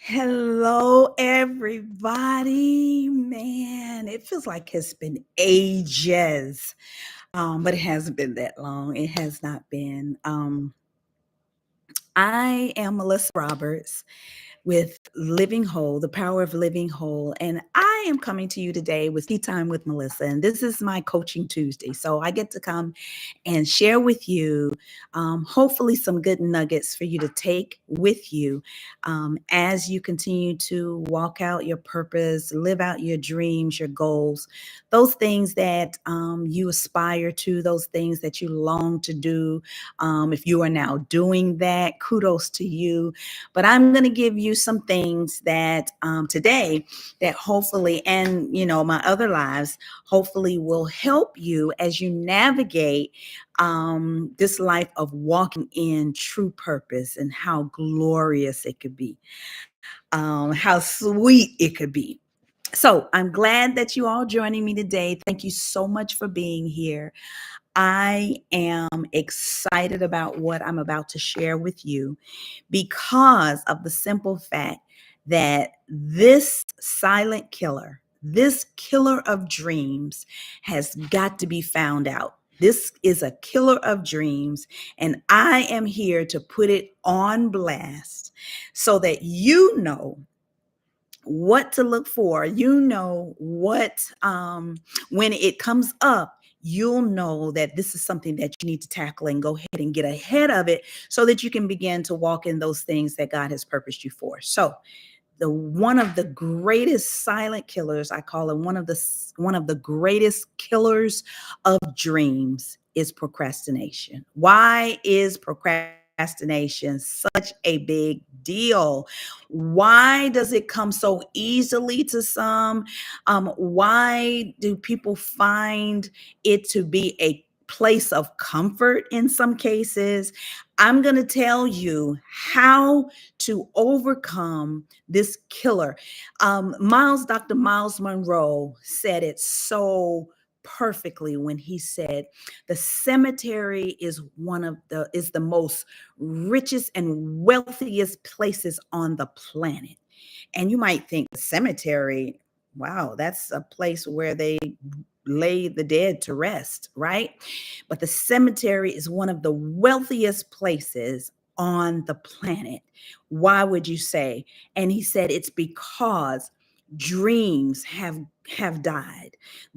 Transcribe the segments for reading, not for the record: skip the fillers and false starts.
Hello, everybody. Man, it feels like it's been ages, but it hasn't been that long. It has not been. I am Melissa Roberts with Living Whole, the power of living whole. And I am coming to you today with Tea Time with Melissa. And this is my Coaching Tuesday. So I get to come and share with you, hopefully, some good nuggets for you to take with you as you continue to walk out your purpose, live out your dreams, your goals, those things that you aspire to, those things that you long to do. If you are now doing that, kudos to you. But I'm going to give you some things that today that hopefully, and my other lives, hopefully will help you as you navigate this life of walking in true purpose and how glorious it could be, how sweet it could be. So I'm glad that you all joining me today. Thank you so much for being here. I am excited about what I'm about to share with you because of the simple fact that this silent killer, this killer of dreams, has got to be found out. This is a killer of dreams, and I am here to put it on blast so that you know what to look for. You know what, when it comes up, you'll know that this is something that you need to tackle and go ahead and get ahead of it so that you can begin to walk in those things that God has purposed you for. So, the one of the greatest silent killers, I call it one of the greatest killers of dreams, is procrastination. Why is procrastination such a big deal? Why does it come so easily to some? Why do people find it to be a place of comfort in some cases? I'm going to tell you how to overcome this killer. Dr. Miles Monroe said it so perfectly when he said the cemetery is the most richest and wealthiest places on the planet. And you might think the cemetery, wow, that's a place where they lay the dead to rest, right? But the cemetery is one of the wealthiest places on the planet. Why would you say? And he said it's because dreams have died,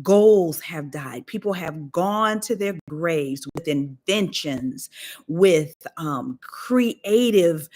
goals have died, people have gone to their graves with inventions, with creative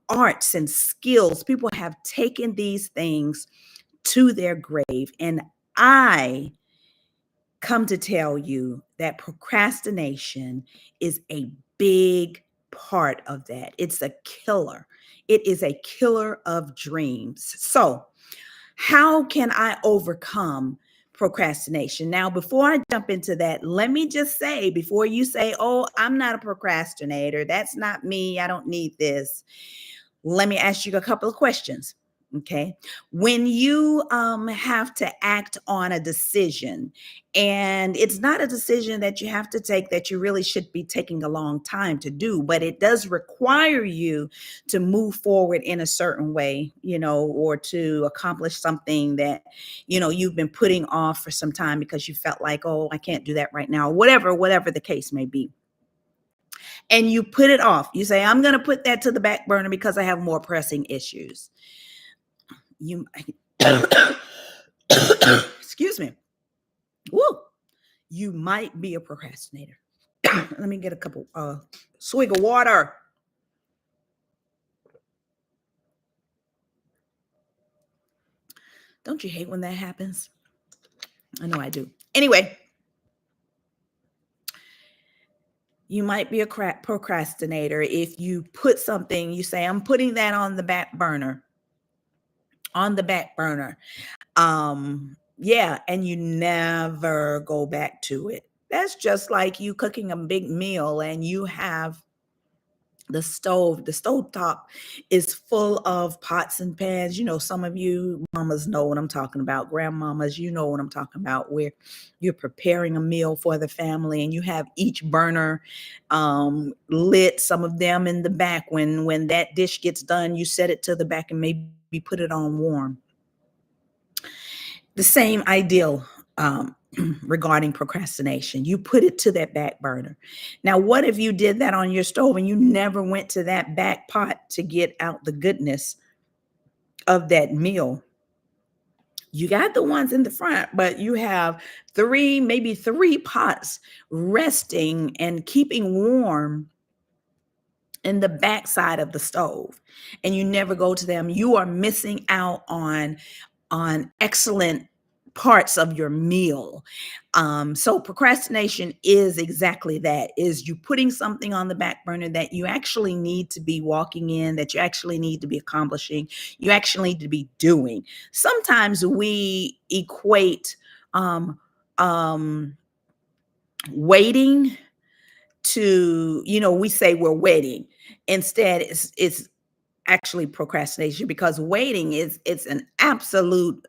arts and skills. People have taken these things to their grave, and I come to tell you that procrastination is a big part of that. It's a killer. It is a killer of dreams. So, how can I overcome procrastination? Now, before I jump into that, let me just say, before you say, oh, I'm not a procrastinator, that's not me, I don't need this, let me ask you a couple of questions. Okay. When you have to act on a decision, and it's not a decision that you have to take that you really should be taking a long time to do, but it does require you to move forward in a certain way, or to accomplish something that, you've been putting off for some time because you felt like, oh, I can't do that right now, whatever the case may be. And you put it off. You say, I'm going to put that to the back burner because I have more pressing issues. You, excuse me. Woo. You might be a procrastinator. Let me get a couple swig of water. Don't you hate when that happens? I know I do. Anyway, you might be a procrastinator if you put something, you say, I'm putting that on the back burner. On the back burner. Yeah, and you never go back to it. That's just like you cooking a big meal and you have the stove top is full of pots and pans. Some of you mamas know what I'm talking about. Grandmamas, you know what I'm talking about, where you're preparing a meal for the family and you have each burner lit, some of them in the back. When that dish gets done, you set it to the back and maybe maybe put it on warm. The same ideal regarding procrastination. You put it to that back burner. Now, what if you did that on your stove and you never went to that back pot to get out the goodness of that meal? You got the ones in the front, but you have three, maybe three pots resting and keeping warm in the backside of the stove, and you never go to them. You are missing out on excellent parts of your meal. So procrastination is exactly that, is you putting something on the back burner that you actually need to be walking in, that you actually need to be accomplishing, you actually need to be doing. Sometimes we equate um, um, waiting to, we say we're waiting. Instead, it's actually procrastination, because waiting is, it's an absolute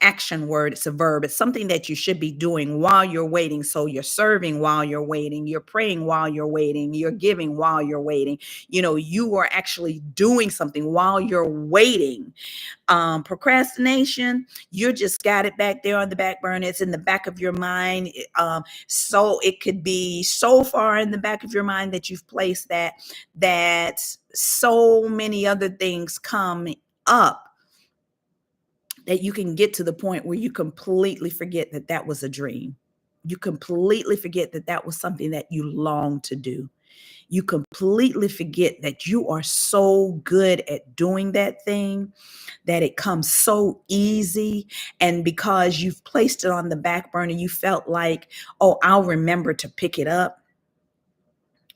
action word. It's a verb. It's something that you should be doing while you're waiting. So you're serving while you're waiting, you're praying while you're waiting, you're giving while you're waiting. You are actually doing something while you're waiting. Procrastination, you just got it back there on the back burner. It's in the back of your mind. So it could be so far in the back of your mind that you've placed that so many other things come up that you can get to the point where you completely forget that that was a dream. You completely forget that that was something that you long to do. You completely forget that you are so good at doing that thing, that it comes so easy. And because you've placed it on the back burner, you felt like, oh, I'll remember to pick it up,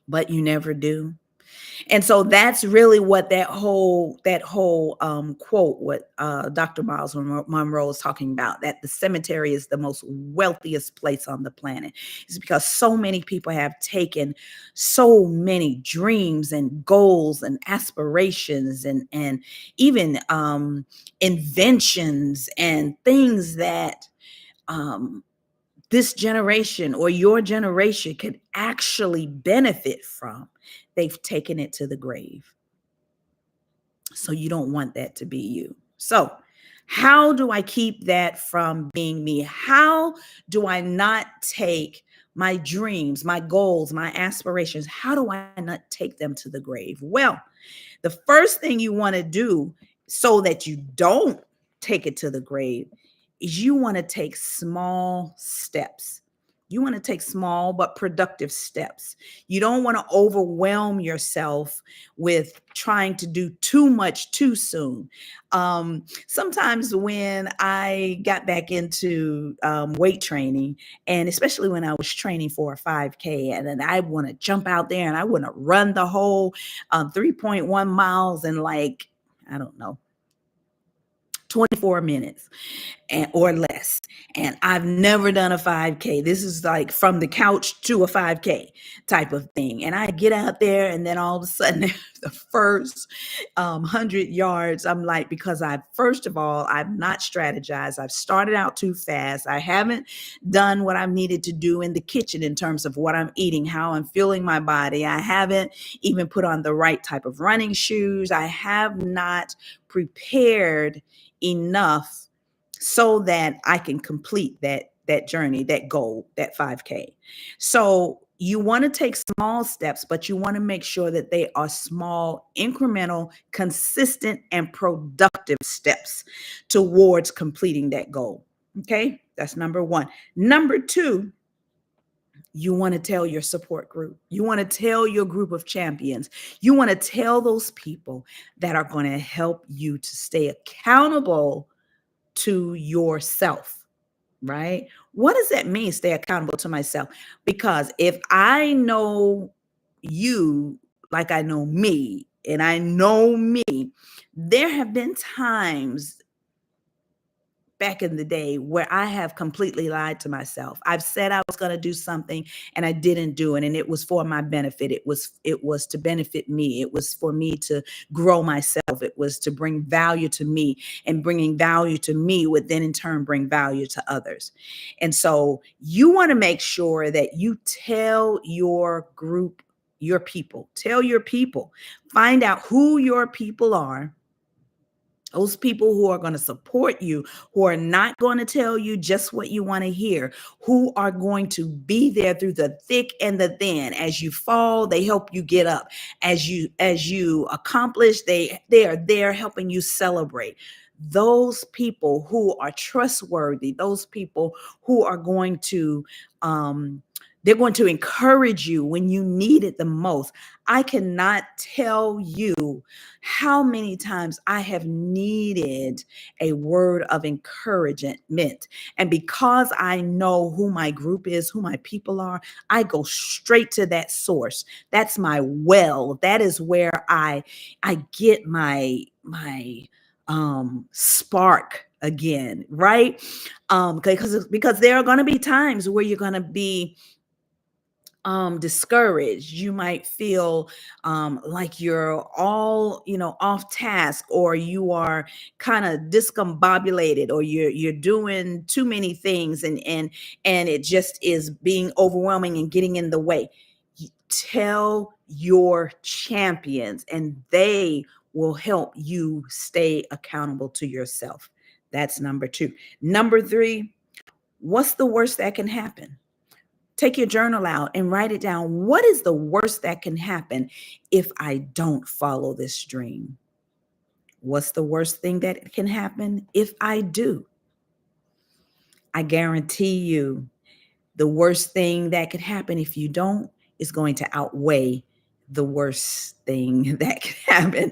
but you never do. And so that's really what that whole quote, what Dr. Miles Monroe is talking about, that the cemetery is the most wealthiest place on the planet. It's because so many people have taken so many dreams and goals and aspirations and even inventions and things that um, this generation or your generation could actually benefit from. They've taken it to the grave. So you don't want that to be you. So, how do I keep that from being me? How do I not take my dreams, my goals, my aspirations? How do I not take them to the grave? Well, the first thing you want to do so that you don't take it to the grave is you want to take small steps. You want to take small but productive steps. You don't want to overwhelm yourself with trying to do too much too soon. Sometimes when I got back into weight training, and especially when I was training for a 5K, and then I want to jump out there and I want to run the whole 3.1 miles in, like, I don't know, 24 minutes or less. And I've never done a 5K. This is like from the couch to a 5K type of thing. And I get out there, and then all of a sudden, the first 100 yards, I'm like, because first of all, I've not strategized. I've started out too fast. I haven't done what I've needed to do in the kitchen in terms of what I'm eating, how I'm feeling my body. I haven't even put on the right type of running shoes. I have not prepared enough so that I can complete that journey, that goal, that 5K. So you want to take small steps, but you want to make sure that they are small, incremental, consistent, and productive steps towards completing that goal. Okay, that's number one. Number two, you want to tell your support group. You want to tell your group of champions. You want to tell those people that are going to help you to stay accountable to yourself, right? What does that mean, stay accountable to myself? Because if I know you like I know me, and I know me, there have been times back in the day where I have completely lied to myself. I've said I was going to do something and I didn't do it, and it was for my benefit. It was to benefit me. It was for me to grow myself. It was to bring value to me, and bringing value to me would then in turn bring value to others. And so you want to make sure that you tell your group, tell your people, find out who your people are, Those people who are going to support you, who are not going to tell you just what you want to hear, who are going to be there through the thick and the thin. As you fall, they help you get up. As you accomplish, they are there helping you celebrate. Those people who are trustworthy, those people who are going to they're going to encourage you when you need it the most. I cannot tell you how many times I have needed a word of encouragement. And because I know who my group is, who my people are, I go straight to that source. That's my well. That is where I get my spark again, right? Because there are going to be times where you're going to be discouraged. You might feel like you're all, off task, or you are kind of discombobulated, or you're doing too many things, and it just is being overwhelming and getting in the way. Tell your champions, and they will help you stay accountable to yourself. That's number 2. Number 3, what's the worst that can happen? Take your journal out and write it down. What is the worst that can happen if I don't follow this dream? What's the worst thing that can happen if I do? I guarantee you, the worst thing that could happen if you don't is going to outweigh the worst thing that could happen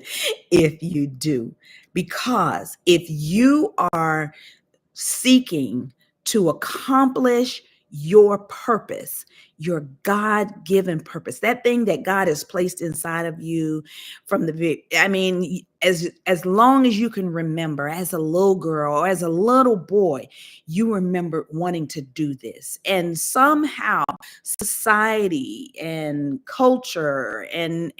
if you do. Because if you are seeking to accomplish your purpose, your God-given purpose, that thing that God has placed inside of you from as long as you can remember, as a little girl or as a little boy, you remember wanting to do this. And somehow society and culture and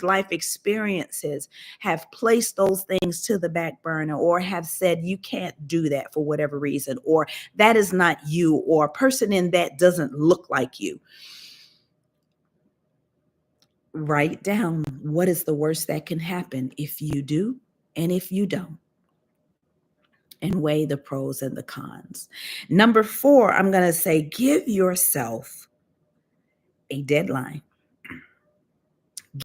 life experiences have placed those things to the back burner, or have said you can't do that for whatever reason, or that is not you, or a person in that doesn't look like you. Write down what is the worst that can happen if you do and if you don't, and weigh the pros and the cons. Number 4, I'm going to say, give yourself a deadline.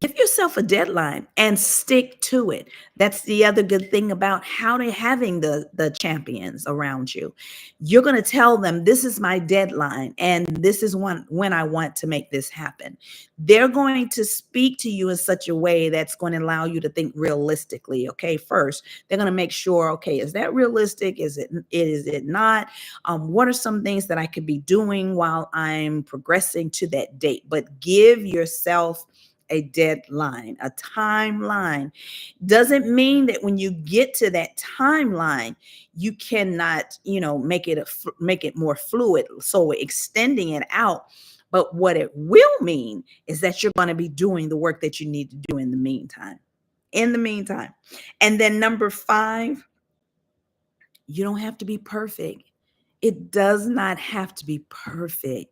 Give yourself a deadline and stick to it. That's the other good thing about having the champions around you. You're going to tell them, this is my deadline, and this is when I want to make this happen. They're going to speak to you in such a way that's going to allow you to think realistically. Okay, first, they're going to make sure, okay, is that realistic? Is it not? What are some things that I could be doing while I'm progressing to that date? But give yourself a deadline, a timeline. Doesn't mean that when you get to that timeline, you cannot, make it more fluid, so extending it out. But what it will mean is that you're going to be doing the work that you need to do in the meantime. In the meantime. And then number 5, you don't have to be perfect. It does not have to be perfect.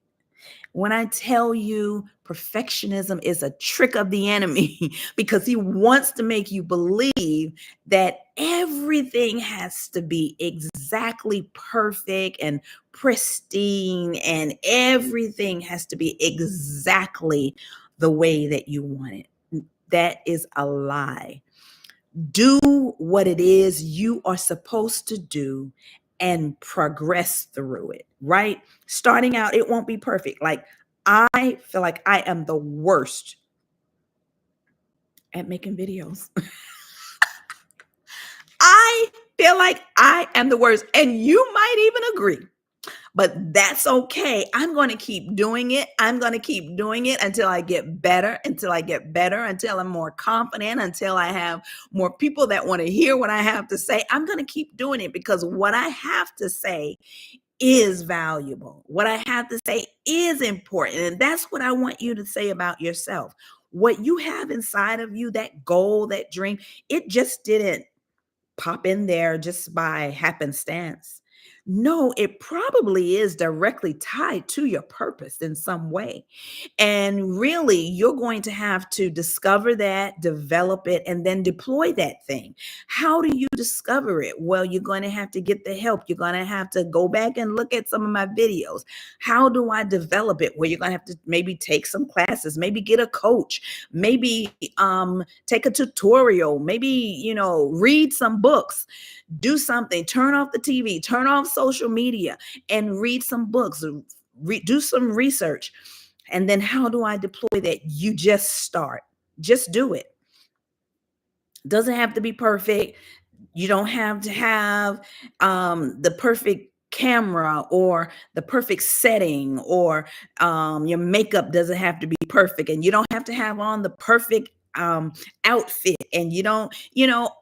When I tell you, perfectionism is a trick of the enemy because he wants to make you believe that everything has to be exactly perfect and pristine, and everything has to be exactly the way that you want it. That is a lie. Do what it is you are supposed to do and progress through it, right? Starting out, it won't be perfect. Like, I feel like I am the worst at making videos. I feel like I am the worst, and you might even agree. But that's okay. I'm going to keep doing it. I'm going to keep doing it until I get better, until I'm more confident, until I have more people that want to hear what I have to say. I'm going to keep doing it because what I have to say is valuable. What I have to say is important. And that's what I want you to say about yourself. What you have inside of you, that goal, that dream, it just didn't pop in there just by happenstance. No, it probably is directly tied to your purpose in some way. And really, you're going to have to discover that, develop it, and then deploy that thing. How do you discover it? Well, you're going to have to get the help. You're going to have to go back and look at some of my videos. How do I develop it? Well, you're going to have to maybe take some classes, maybe get a coach, maybe take a tutorial, maybe, read some books, do something, turn off the TV, turn off social media, and read some books, do some research. And then how do I deploy that? You just start. Just do it. Doesn't have to be perfect. You don't have to have the perfect camera or the perfect setting, or your makeup doesn't have to be perfect, and you don't have to have on the perfect outfit, and you don't,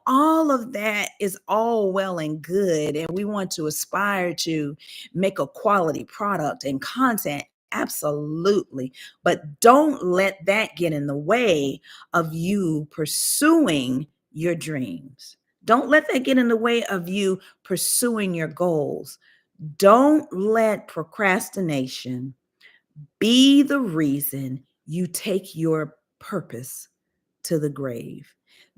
all of that is all well and good, and we want to aspire to make a quality product and content. Absolutely. But don't let that get in the way of you pursuing your dreams. Don't let that get in the way of you pursuing your goals. Don't let procrastination be the reason you take your purpose to the grave.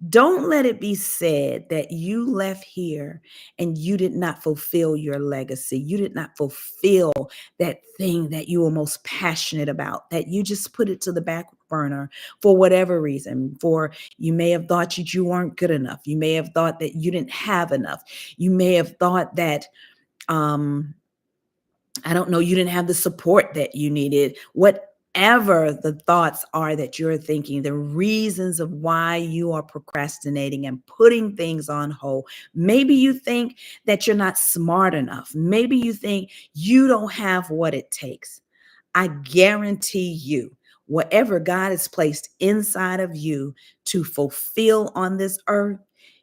Don't let it be said that you left here and you did not fulfill your legacy. You did not fulfill that thing that you were most passionate about, that you just put it to the back burner for whatever reason. For you may have thought that you weren't good enough. You may have thought that you didn't have enough. You may have thought that I don't know, you didn't have the support that you needed. Whatever the thoughts are that you're thinking, the reasons of why you are procrastinating and putting things on hold. Maybe you think that you're not smart enough. Maybe you think you don't have what it takes. I guarantee you, whatever God has placed inside of you to fulfill on this earth,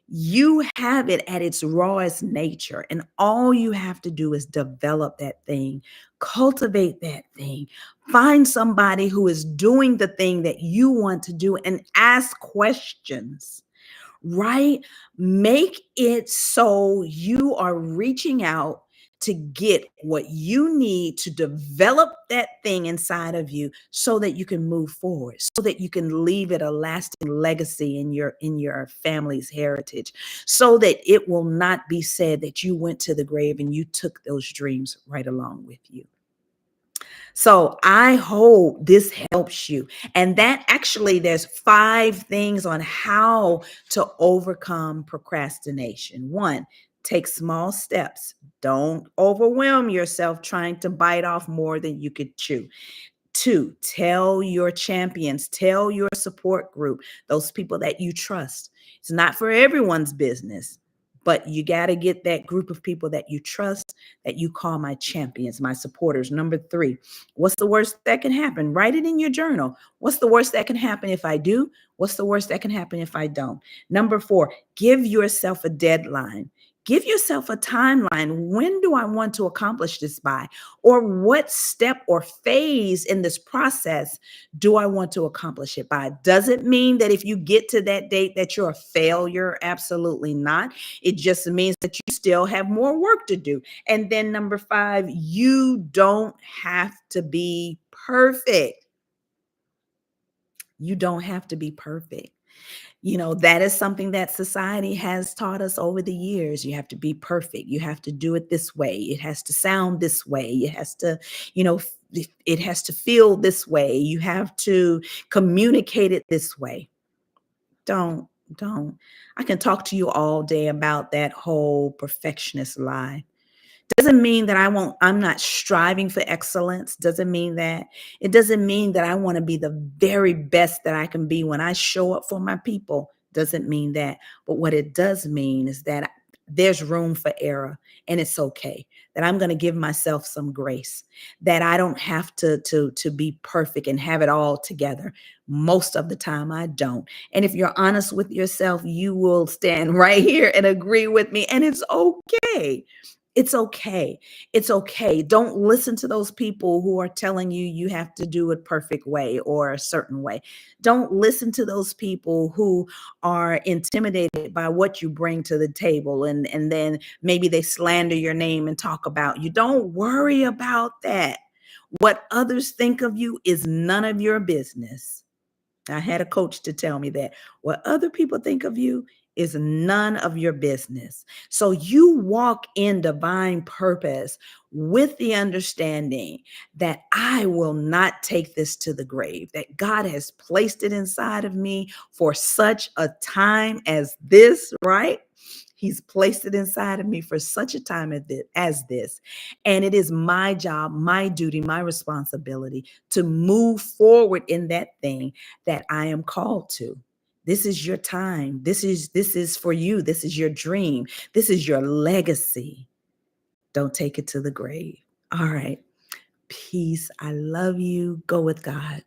you have it at its rawest nature. And all you have to do is develop that thing, cultivate that thing, find somebody who is doing the thing that you want to do, and ask questions, right? Make it so you are reaching out to get what you need to develop that thing inside of you so that you can move forward, so that you can leave it a lasting legacy in your family's heritage, so that it will not be said that you went to the grave and you took those dreams right along with you. So I hope this helps you. And that actually, there's 5 things on how to overcome procrastination. 1, take small steps. Don't overwhelm yourself trying to bite off more than you could chew. 2, tell your champions, tell your support group, those people that you trust. It's not for everyone's business, but you got to get that group of people that you trust, that you call my champions, my supporters. Number 3, what's the worst that can happen? Write it in your journal. What's the worst that can happen if I do? What's the worst that can happen if I don't? Number 4, give yourself a deadline. Give yourself a timeline. When do I want to accomplish this by? Or what step or phase in this process do I want to accomplish it by? Does it mean that if you get to that date that you're a failure? Absolutely not. It just means that you still have more work to do. And then number 5, you don't have to be perfect. You don't have to be perfect. That is something that society has taught us over the years. You have to be perfect. You have to do it this way. It has to sound this way. It has to, it has to feel this way. You have to communicate it this way. Don't, don't. I can talk to you all day about that whole perfectionist lie. Doesn't mean that I'm not striving for excellence. Doesn't mean that. It doesn't mean that I want to be the very best that I can be when I show up for my people. Doesn't mean that. But what it does mean is that there's room for error, and it's okay. That I'm going to give myself some grace. That I don't have to be perfect and have it all together. Most of the time I don't. And if you're honest with yourself, you will stand right here and agree with me, and it's okay. It's okay. It's okay. Don't listen to those people who are telling you you have to do it perfect way or a certain way. Don't listen to those people who are intimidated by what you bring to the table, and then maybe they slander your name and talk about you. Don't worry about that. What others think of you is none of your business. I had a coach to tell me that what other people think of you is none of your business. So you walk in divine purpose with the understanding that I will not take this to the grave, that God has placed it inside of me for such a time as this, right? He's placed it inside of me for such a time as this. And it is my job, my duty, my responsibility to move forward in that thing that I am called to. This is your time. This is for you. This is your dream. This is your legacy. Don't take it to the grave. All right. Peace. I love you. Go with God.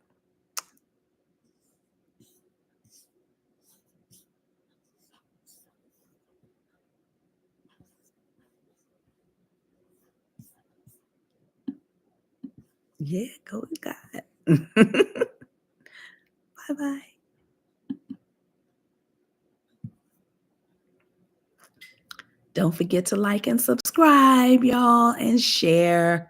Yeah, go with God. Bye-bye. Don't forget to like and subscribe, y'all, and share.